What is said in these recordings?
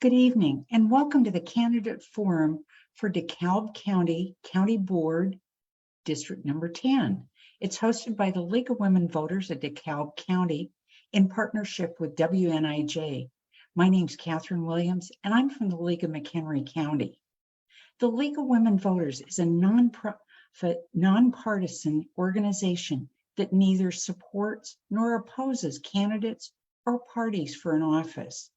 Good evening and welcome to the Candidate Forum for DeKalb County, County Board, District Number 10. It's hosted by the League of Women Voters of DeKalb County in partnership with WNIJ. My name's Catherine Williams and I'm from the League of McHenry County. The League of Women Voters is a nonprofit, nonpartisan organization that neither supports nor opposes candidates or parties for an office.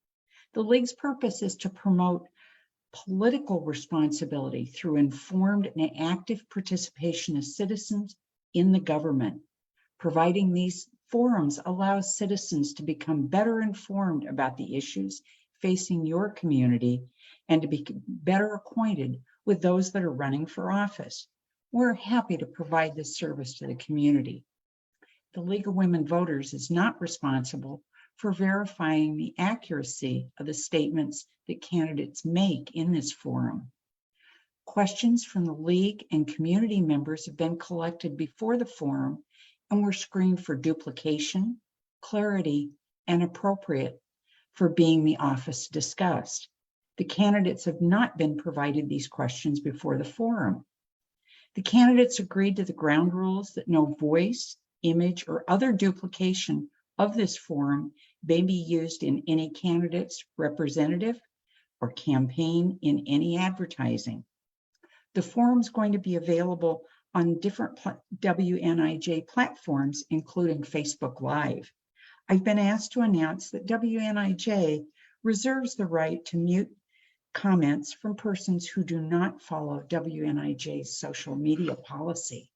The League's purpose is to promote political responsibility through informed and active participation of citizens in the government. Providing these forums allows citizens to become better informed about the issues facing your community and to be better acquainted with those that are running for office. We're happy to provide this service to the community. The League of Women Voters is not responsible for verifying the accuracy of the statements that candidates make in this forum. Questions from the League and community members have been collected before the forum and were screened for duplication, clarity, and appropriate for being the office discussed. The candidates have not been provided these questions before the forum. The candidates agreed to the ground rules that no voice, image, or other duplication of this forum may be used in any candidate's representative or campaign in any advertising. The forum is going to be available on different WNIJ platforms, including Facebook Live. I've been asked to announce that WNIJ reserves the right to mute comments from persons who do not follow WNIJ's social media policy.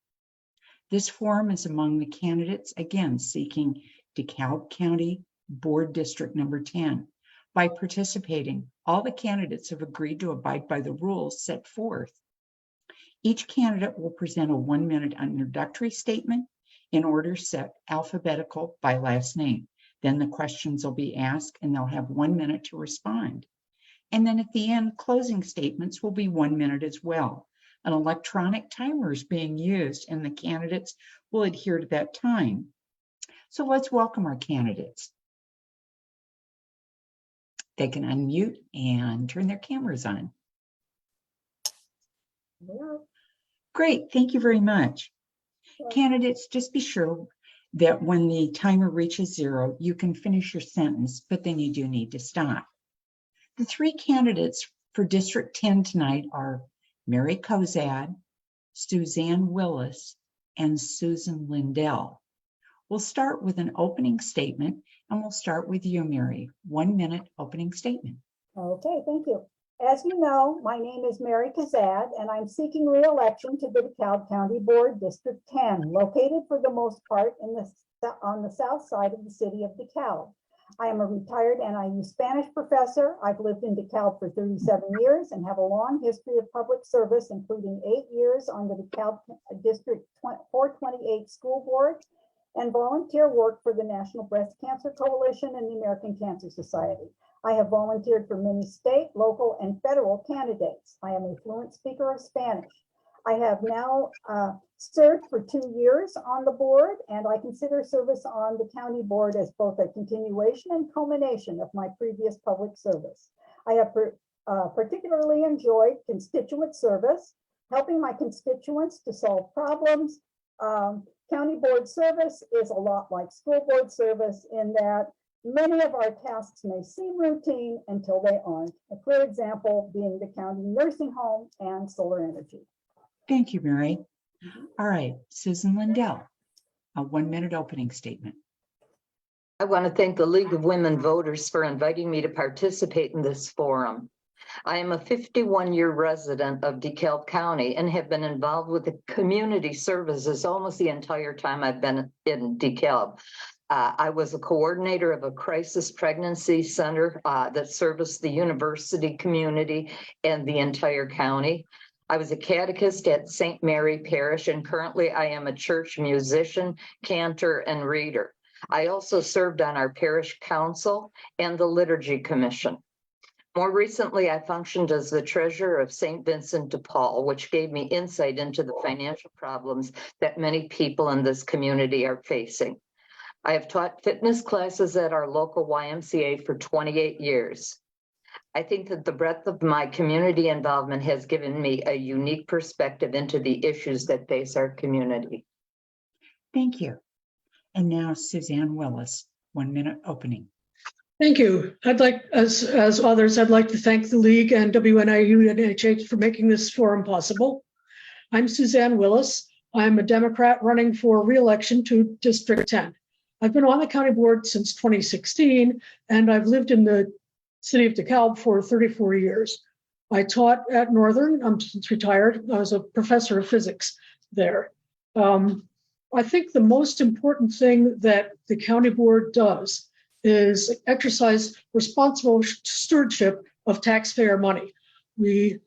This forum is among the candidates, again, seeking DeKalb County Board District Number 10. By participating, all the candidates have agreed to abide by the rules set forth. Each candidate will present a 1-minute introductory statement in order set alphabetical by last name. Then the questions will be asked and they'll have 1 minute to respond. And then at the end, closing statements will be 1 minute as well. An electronic timer is being used and the candidates will adhere to that time. So let's welcome our candidates. They can unmute and turn their cameras on. Yeah. Great, thank you very much. Yeah. Candidates, just be sure that when the timer reaches 0, you can finish your sentence, but then you do need to stop. The 3 candidates for District 10 tonight are Mary COZAD, Suzanne WILLIS, and Susan LINDELL. We'll start with an opening statement, and we'll start with you, Mary. 1 minute opening statement. Okay, thank you. As you know, my name is Mary COZAD, and I'm seeking re-election to the DeKalb County Board District 10, located for the most part on the south side of the city of DeKalb. I am a retired NIU Spanish professor. I've lived in DeKalb for 37 years and have a long history of public service, including 8 years on the DeKalb District 428 School Board, and volunteer work for the National Breast Cancer Coalition and the American Cancer Society. I have volunteered for many state, local, and federal candidates. I am a fluent speaker of Spanish. I have now served for 2 years on the board, and I consider service on the county board as both a continuation and culmination of my previous public service. I have particularly enjoyed constituent service, helping my constituents to solve problems. County board service is a lot like school board service in that many of our tasks may seem routine until they aren't. A clear example being the county nursing home and solar energy. Thank you, Mary. All right, Susan LINDELL, a 1 minute opening statement. I want to thank the League of Women Voters for inviting me to participate in this forum. I am a 51-year resident of DeKalb County and have been involved with the community services almost the entire time I've been in DeKalb. I was a coordinator of a crisis pregnancy center that serviced the university community and the entire county. I was a catechist at St. Mary Parish, and currently I am a church musician, cantor, and reader. I also served on our parish council and the liturgy commission. More recently, I functioned as the treasurer of St. Vincent de Paul, which gave me insight into the financial problems that many people in this community are facing. I have taught fitness classes at our local YMCA for 28 years. I think that the breadth of my community involvement has given me a unique perspective into the issues that face our community. Thank you. And now Suzanne Willis, 1 minute opening. Thank you. I'd like, as others, I'd like to thank the League and WNIU and NHH for making this forum possible. I'm Suzanne Willis. I'm a Democrat running for re-election to District 10. I've been on the county board since 2016, and I've lived in the city of DeKalb for 34 years. I taught at Northern. I'm since retired. I was a professor of physics there. I think the most important thing that the county board does is exercise responsible stewardship of taxpayer money. We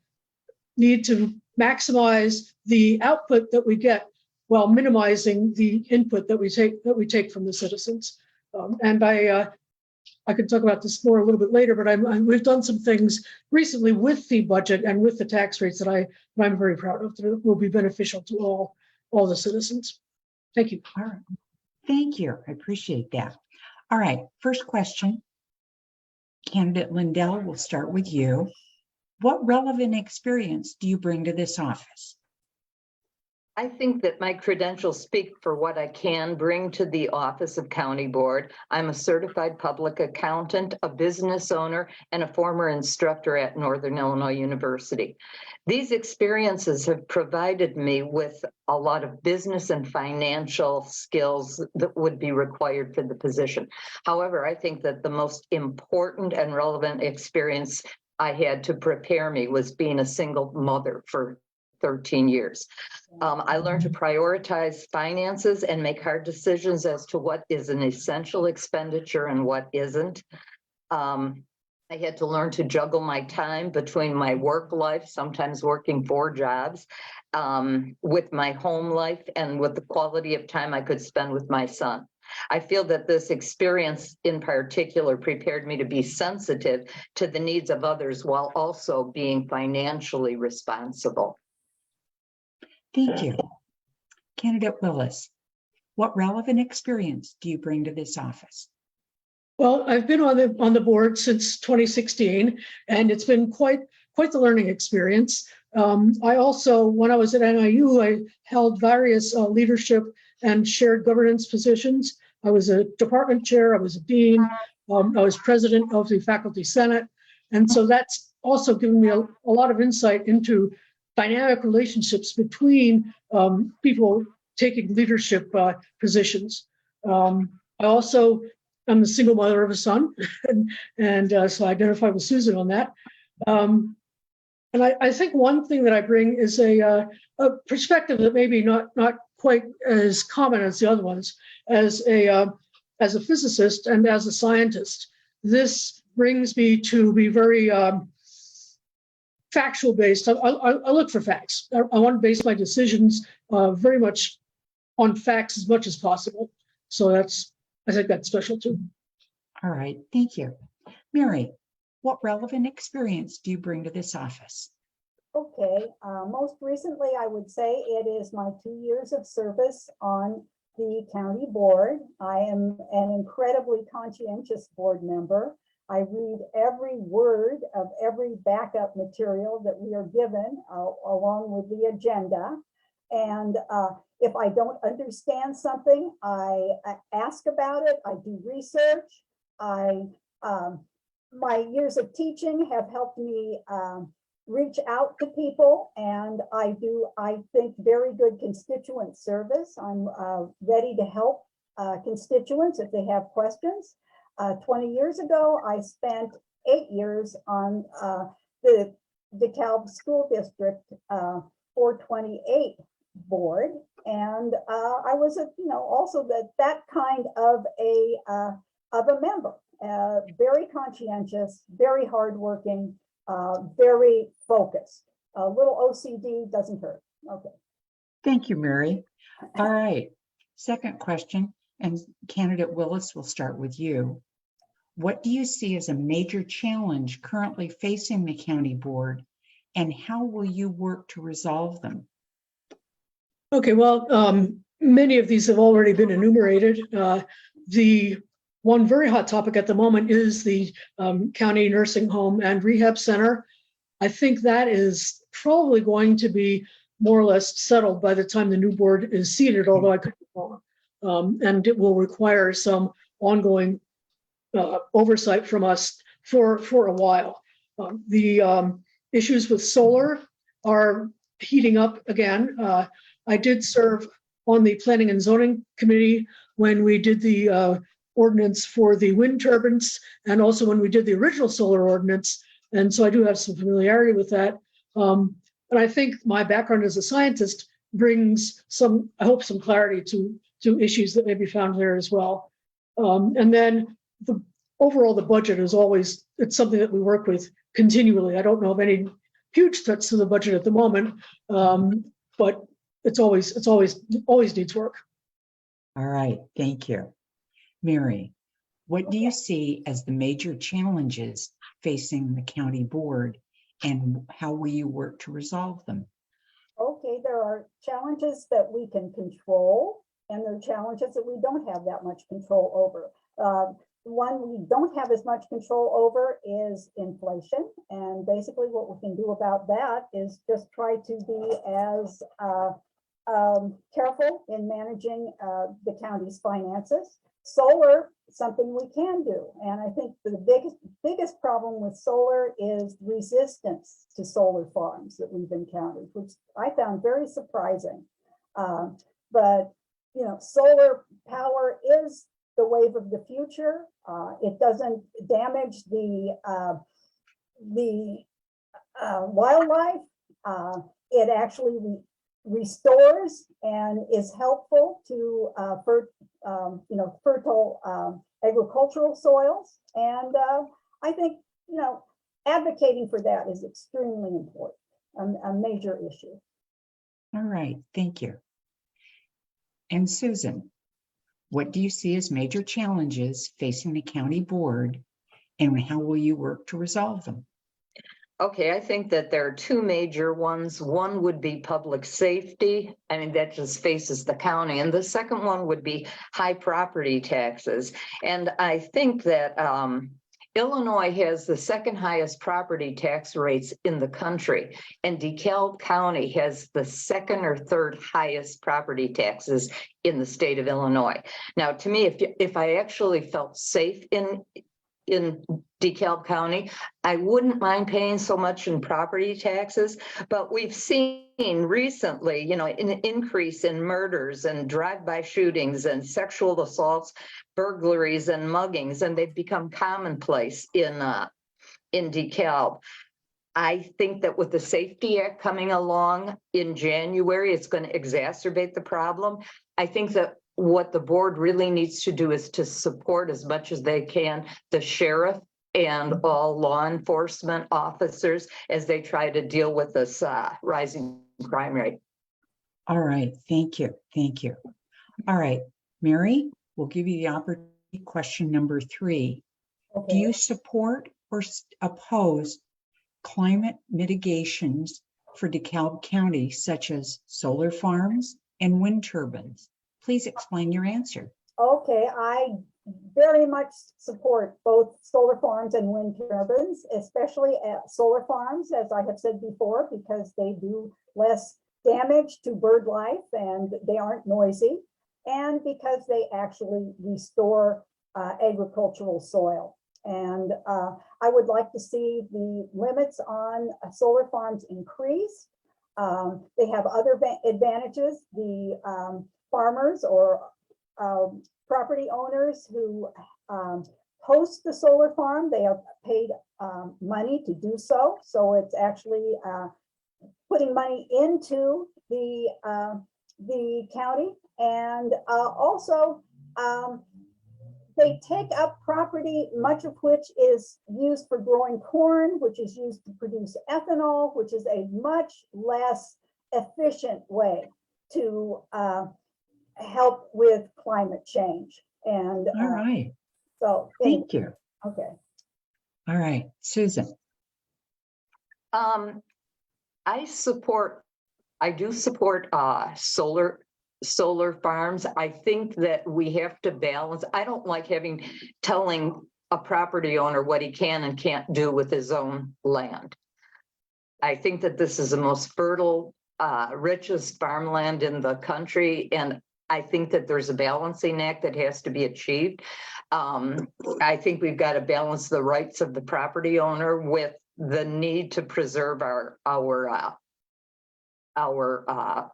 need to maximize the output that we get while minimizing the input that we take from the citizens. And I could talk about this more a little bit later, but we've done some things recently with the budget and with the tax rates that I'm very proud of, that will be beneficial to all the citizens. Thank you. All right. Thank you. I appreciate that. All right. First question. Candidate Lindell, we'll start with you. What relevant experience do you bring to this office? I think that my credentials speak for what I can bring to the office of county board. I'm a certified public accountant, a business owner, and a former instructor at Northern Illinois University. These experiences have provided me with a lot of business and financial skills that would be required for the position. However, I think that the most important and relevant experience I had to prepare me was being a single mother for 13 years. I learned to prioritize finances and make hard decisions as to what is an essential expenditure and what isn't. I had to learn to juggle my time between my work life, sometimes working 4 jobs, with my home life and with the quality of time I could spend with my son. I feel that this experience in particular prepared me to be sensitive to the needs of others while also being financially responsible. Thank you. Candidate Willis, what relevant experience do you bring to this office? Well, I've been on the board since 2016, and it's been quite the learning experience. I also, when I was at NIU, I held various leadership and shared governance positions. I was a department chair, I was a dean, I was president of the faculty senate. And so that's also given me a lot of insight into dynamic relationships between people taking leadership positions. I also am the single mother of a son, and so I identify with Susan on that. And I think one thing that I bring is a perspective that maybe not quite as common as the other ones. As a physicist and as a scientist, this brings me to be very factual based. I look for facts. I want to base my decisions very much on facts as much as possible. So I think that's special too. All right, thank you. Mary, what relevant experience do you bring to this office? Okay, most recently, I would say it is my 2 years of service on the county board. I am an incredibly conscientious board member. I read every word of every backup material that we are given along with the agenda. And if I don't understand something, I ask about it, I do research. My years of teaching have helped me reach out to people, and I think, very good constituent service. I'm ready to help constituents if they have questions. 20 years ago, I spent 8 years on the DeKalb School District 428 board, and I was also that kind of a member, very conscientious, very hardworking, very focused. A little OCD doesn't hurt. Okay. Thank you, Mary. All right, second question, and candidate Willis, will start with you. What do you see as a major challenge currently facing the county board, and how will you work to resolve them? Okay, well, many of these have already been enumerated. The one very hot topic at the moment is the county nursing home and rehab center. I think that is probably going to be more or less settled by the time the new board is seated, although I could be wrong. And it will require some ongoing oversight from us for a while. The issues with solar are heating up again. I did serve on the Planning and Zoning Committee when we did the ordinance for the wind turbines, and also when we did the original solar ordinance. And so I do have some familiarity with that. But I think my background as a scientist brings some, I hope, some clarity to issues that may be found there as well. And then overall, the budget is always, it's something that we work with continually. I don't know of any huge threats to the budget at the moment, but it's always needs work. All right, thank you. Mary, what do you see as the major challenges facing the county board, and how will you work to resolve them? Okay, there are challenges that we can control, and there are challenges that we don't have that much control over. One we don't have as much control over is inflation. And basically what we can do about that is just try to be as careful in managing the county's finances. Solar, something we can do. And I think the biggest problem with solar is resistance to solar farms that we've encountered, which I found very surprising. But, you know, solar power is the wave of the future. It doesn't damage the wildlife. It actually restores and is helpful to fertile agricultural soils. And I think, you know, advocating for that is extremely important, a major issue. All right, thank you. And Susan, what do you see as major challenges facing the county board, and how will you work to resolve them? Okay, I think that there are two major ones. One would be public safety. I mean, that just faces the county. And the second one would be high property taxes. And I think that Illinois has the second highest property tax rates in the country, and DeKalb County has the second or third highest property taxes in the state of Illinois. Now, to me, if I actually felt safe in DeKalb County, I wouldn't mind paying so much in property taxes, but we've seen recently, you know, an increase in murders and drive-by shootings and sexual assaults, burglaries and muggings, and they've become commonplace in DeKalb. I think that with the Safety Act coming along in January, it's going to exacerbate the problem. I think that what the board really needs to do is to support as much as they can the sheriff and all law enforcement officers as they try to deal with this rising crime rate. All right, thank you, thank you. All right, Mary, we'll give you the opportunity. Question number 3. Okay. Do you support or oppose climate mitigations for DeKalb County, such as solar farms and wind turbines? Please explain your answer. Okay, I very much support both solar farms and wind turbines, especially at solar farms, as I have said before, because they do less damage to bird life and they aren't noisy, and because they actually restore agricultural soil. And I would like to see the limits on solar farms increased. They have other advantages. The farmers or property owners who host the solar farm, they are paid money to do so. So it's actually putting money into the county. And also they take up property, much of which is used for growing corn, which is used to produce ethanol, which is a much less efficient way to help with climate change. And All right, so thank you. Okay. All right, Susan. I do support solar solar farms. I think that we have to balance. I don't like telling a property owner what he can and can't do with his own land. I think that this is the most fertile, richest farmland in the country, and I think that there's a balancing act that has to be achieved. I think we've got to balance the rights of the property owner with the need to preserve our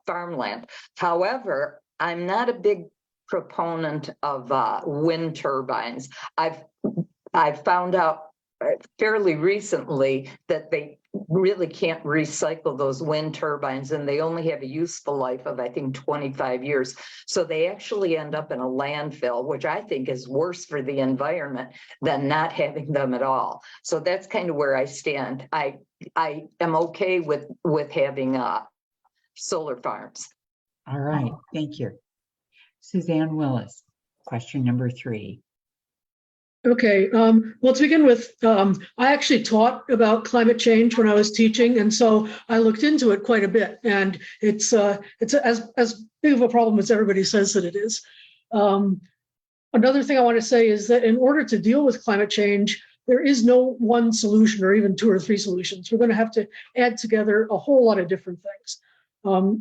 farmland. However, I'm not a big proponent of wind turbines. I've found out fairly recently that they really can't recycle those wind turbines, and they only have a useful life of, I think, 25 years. So they actually end up in a landfill, which I think is worse for the environment than not having them at all. So that's kind of where I stand. I am okay with having solar farms. All right, thank you. Suzanne Willis, question number 3. Okay, well, to begin with, I actually taught about climate change when I was teaching, and so I looked into it quite a bit, and it's as big of a problem as everybody says that it is. Another thing I want to say is that in order to deal with climate change, there is no one solution or even 2 or 3 solutions. We're going to have to add together a whole lot of different things.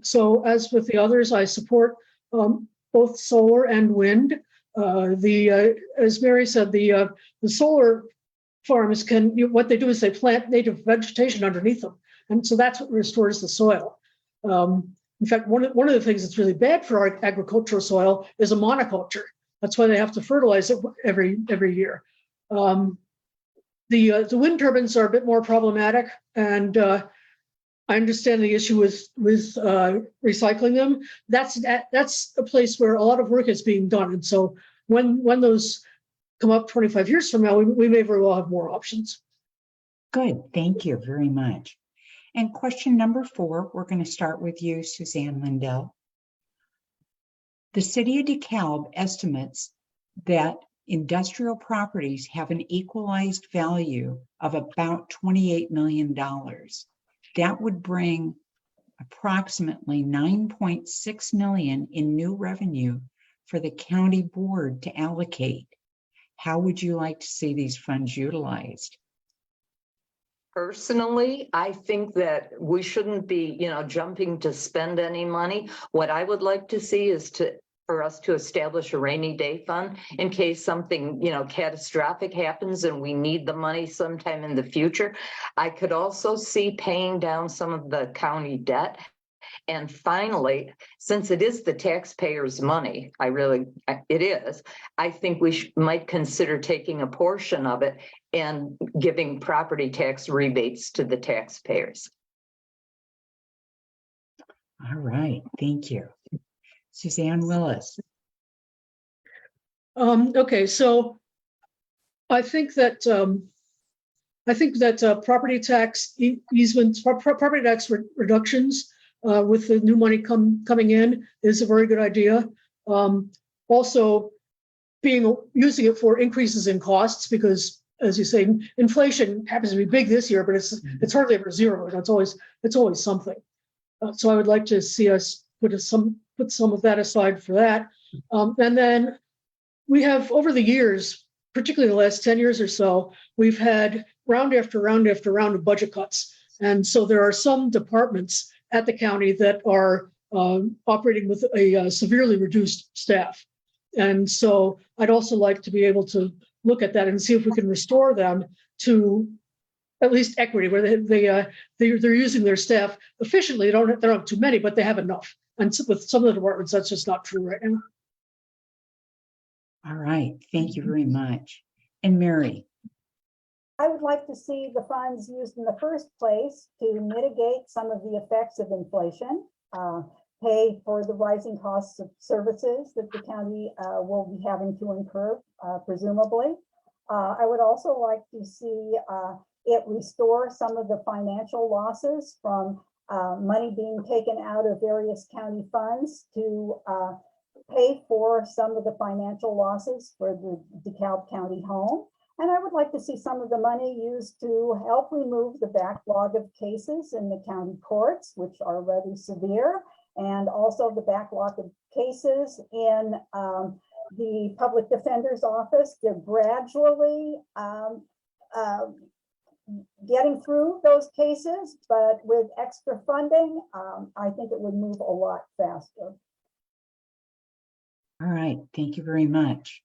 So as with the others, I support both solar and wind. As Mary said, the solar farms what they do is they plant native vegetation underneath them, and so that's what restores the soil. In fact, one of the things that's really bad for our agricultural soil is a monoculture. That's why they have to fertilize it every year. The wind turbines are a bit more problematic, and I understand the issue with recycling them. That's a place where a lot of work is being done, and so when those come up 25 years from now, we may very well have more options. Good, thank you very much. And question number 4, we're going to start with you, Suzanne Lindell. The city of DeKalb estimates that industrial properties have an equalized value of about $28 million. That would bring approximately $9.6 million in new revenue for the county board to allocate. How would you like to see these funds utilized? Personally, I think that we shouldn't be, jumping to spend any money. What I would like to see is for us to establish a rainy day fund in case something, catastrophic happens and we need the money sometime in the future. I could also see paying down some of the county debt. And finally, since it is the taxpayers' money, it is, I think we might consider taking a portion of it and giving property tax rebates to the taxpayers. All right, thank you. Suzanne Willis. Okay, so I think that property tax easements, property tax reductions with the new money coming in is a very good idea. Also, using it for increases in costs, because as you say, inflation happens to be big this year, but it's hardly ever zero. It's always something. So I would like to see us put some of that aside for that. And then we have, over the years, particularly the last 10 years or so, we've had round after round after round of budget cuts. And so there are some departments at the county that are operating with a severely reduced staff. And so I'd also like to be able to look at that and see if we can restore them to at least equity, where they're using their staff efficiently. They don't have too many, but they have enough. And with some of the departments, that's just not true right now. All right, thank you very much. And Mary. I would like to see the funds used in the first place to mitigate some of the effects of inflation, pay for the rising costs of services that the county will be having to incur, presumably. I would also like to see it restore some of the financial losses from money being taken out of various county funds to pay for some of the financial losses for the DeKalb County home. And I would like to see some of the money used to help remove the backlog of cases in the county courts, which are rather severe, and also the backlog of cases in the public defender's office. They're gradually getting through those cases, but with extra funding, I think it would move a lot faster. All right, thank you very much.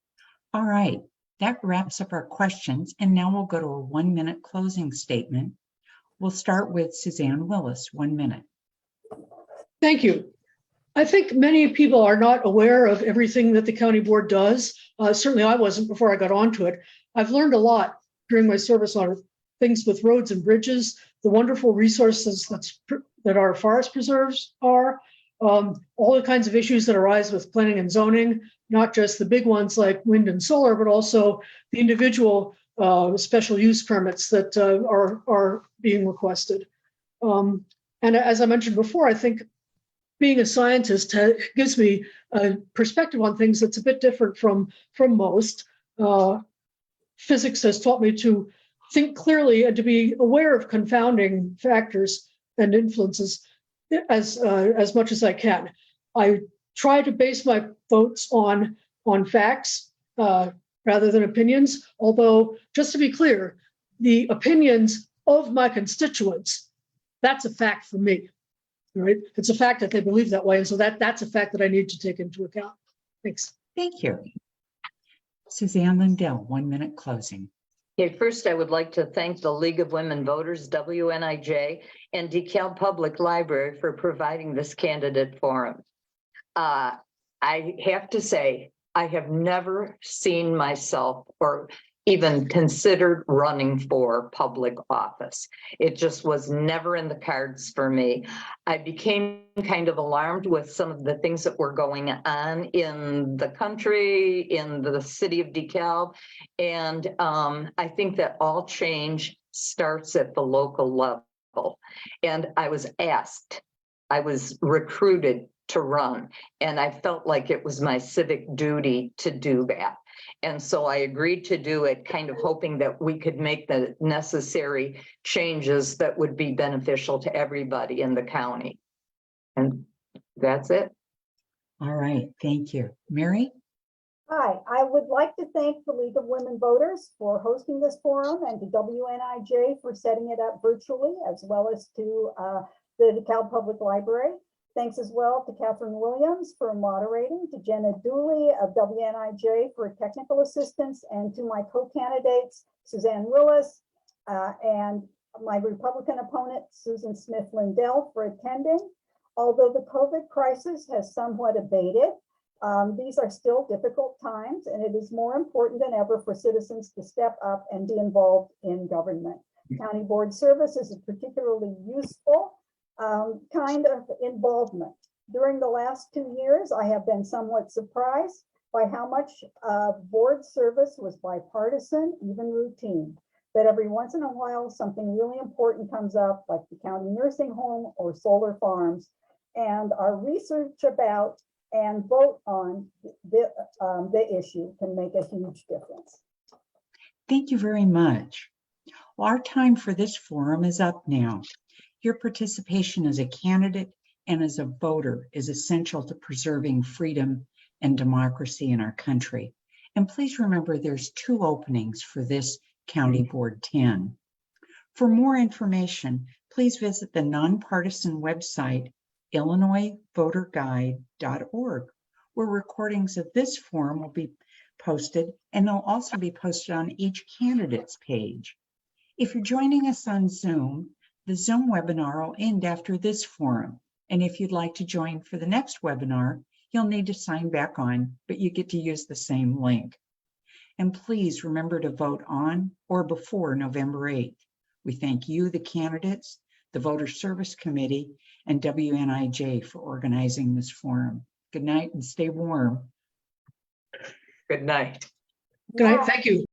All right, that wraps up our questions, and now we'll go to a 1-minute closing statement. We'll start with Suzanne Willis, 1 minute. Thank you. I think many people are not aware of everything that the county board does. Certainly I wasn't before I got onto it. I've learned a lot during my service on things with roads and bridges, the wonderful resources that our forest preserves are, all the kinds of issues that arise with planning and zoning, not just the big ones like wind and solar, but also the individual special use permits that are being requested. And as I mentioned before, I think being a scientist gives me a perspective on things that's a bit different from most. Physics has taught me to think clearly and to be aware of confounding factors and influences as much as I can. I try to base my votes on facts rather than opinions, although just to be clear, the opinions of my constituents, that's a fact for me. Right? It's a fact that they believe that way. And so that's a fact that I need to take into account. Thanks. Thank you. Suzanne Lindell, 1 minute closing. Okay, first, I would like to thank the League of Women Voters, WNIJ, and DeKalb Public Library for providing this candidate forum. I have to say, I have never seen myself or even considered running for public office. It just was never in the cards for me. I became kind of alarmed with some of the things that were going on in the country, in the city of DeKalb. And I think that all change starts at the local level. And I was recruited to run, and I felt like it was my civic duty to do that. And so I agreed to do it, kind of hoping that we could make the necessary changes that would be beneficial to everybody in the county. And that's it. All right, thank you. Mary? Hi, I would like to thank the League of Women Voters for hosting this forum and to WNIJ for setting it up virtually, as well as to the DeKalb Public Library. Thanks as well to Catherine Williams for moderating, to Jenna Dooley of WNIJ for technical assistance, and to my co-candidates, Suzanne Willis and my Republican opponent, Susan Smith Lindell, for attending. Although the COVID crisis has somewhat abated, these are still difficult times, and it is more important than ever for citizens to step up and be involved in government. County board service is a particularly useful kind of involvement. During the last 2 years, I have been somewhat surprised by how much board service was bipartisan, even routine. But every once in a while, something really important comes up, like the county nursing home or solar farms, and our research about and vote on the issue can make a huge difference. Thank you very much. Well, our time for this forum is up now. Your participation as a candidate and as a voter is essential to preserving freedom and democracy in our country. And please remember there's 2 openings for this County Board 10. For more information, please visit the nonpartisan website, illinoisvoterguide.org, where recordings of this forum will be posted, and they'll also be posted on each candidate's page. If you're joining us on Zoom, the Zoom webinar will end after this forum. And if you'd like to join for the next webinar, you'll need to sign back on, but you get to use the same link. And please remember to vote on or before November 8th. We thank you, the candidates, the Voter Service Committee, and WNIJ for organizing this forum. Good night and stay warm. Good night. Good night. Thank you.